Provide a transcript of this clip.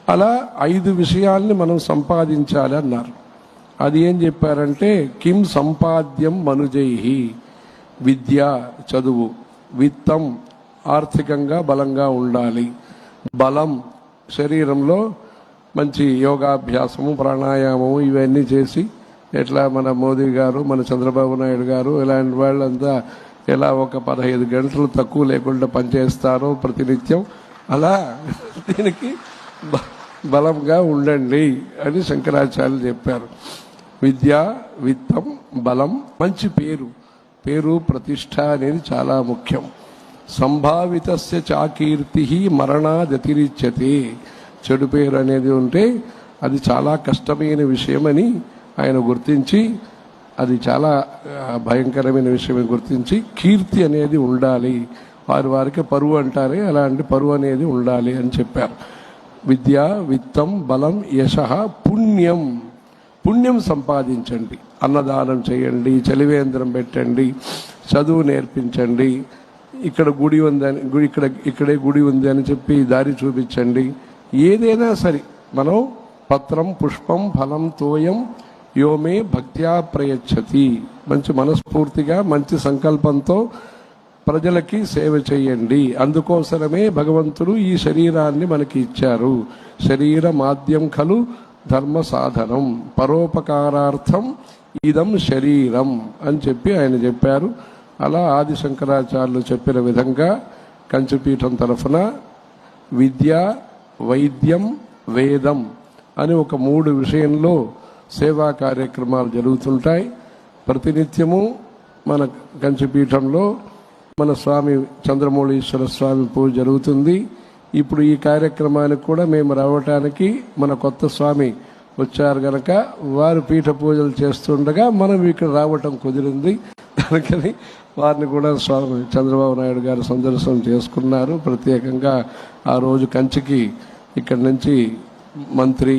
అలా 5 విషయాల్ని మనం సంపాదించాలి అన్నారు. అది ఏం చెప్పారంటే, కిం సంపాద్యం మనుజైహి, విద్య చదువు, విత్తం ఆర్థికంగా బలంగా ఉండాలి, బలం శరీరంలో మంచి యోగాభ్యాసము ప్రాణాయామము ఇవన్నీ చేసి, ఎట్లా మన మోదీ గారు మన చంద్రబాబు నాయుడు గారు ఇలాంటి వాళ్ళంతా ఎలా ఒక 15 గంటలు తక్కువ లేకుండా పనిచేస్తారో ప్రతినిత్యం, అలా దీనికి బలంగా ఉండండి అని శంకరాచార్యులు చెప్పారు. విద్య, విత్తం, బలం, మంచి పేరు ప్రతిష్ట అనేది చాలా ముఖ్యం. సంభావితస్య చాకీర్తి మరణాదతిరిచ్యతే. చెడు పేరు అనేది ఉంటే అది చాలా కష్టమైన విషయమని ఆయన గుర్తించి, అది చాలా భయంకరమైన విషయమని గుర్తించి, కీర్తి అనేది ఉండాలి, వారికి పరువు అంటారే అలాంటి పరువు అనేది ఉండాలి అని చెప్పారు. విద్య, విత్తం, బలం, యశః, పుణ్యం సంపాదించండి, అన్నదానం చేయండి, చలివేంద్రం పెట్టండి, చదువు నేర్పించండి, ఇక్కడ గుడి ఉందని ఇక్కడే గుడి ఉంది అని చెప్పి దారి చూపించండి. ఏదైనా సరే మనం పత్రం పుష్పం ఫలం తోయం యోమే భక్త్యా ప్రయచ్చతి, మంచి మనస్ఫూర్తిగా మంచి సంకల్పంతో ప్రజలకి సేవ చేయండి. అందుకోసమే భగవంతుడు ఈ శరీరాన్ని మనకి ఇచ్చారు. శరీర మాధ్యం ఖలు ధర్మ సాధనం, పరోపకారార్థం ఇదం శరీరం అని చెప్పి ఆయన చెప్పారు. అలా ఆది శంకరాచార్యులు చెప్పిన విధంగా కంచిపీఠం తరఫున విద్య, వైద్యం, వేదం అని ఒక 3 విషయంలో సేవా కార్యక్రమాలు జరుగుతుంటాయి. ప్రతినిత్యము మన కంచిపీఠంలో మన స్వామి చంద్రమౌళీశ్వర స్వామి పూజ జరుగుతుంది. ఇప్పుడు ఈ కార్యక్రమానికి కూడా మేము రావటానికి మన కొత్త స్వామి వచ్చారు గనక వారు పీఠ పూజలు చేస్తుండగా మనం ఇక్కడ రావటం కుదిరింది. అందుకని వారిని కూడా స్వామి చంద్రబాబు నాయుడు గారు సందర్శనం చేసుకున్నారు. ప్రత్యేకంగా ఆ రోజు కంచికి ఇక్కడి నుంచి మంత్రి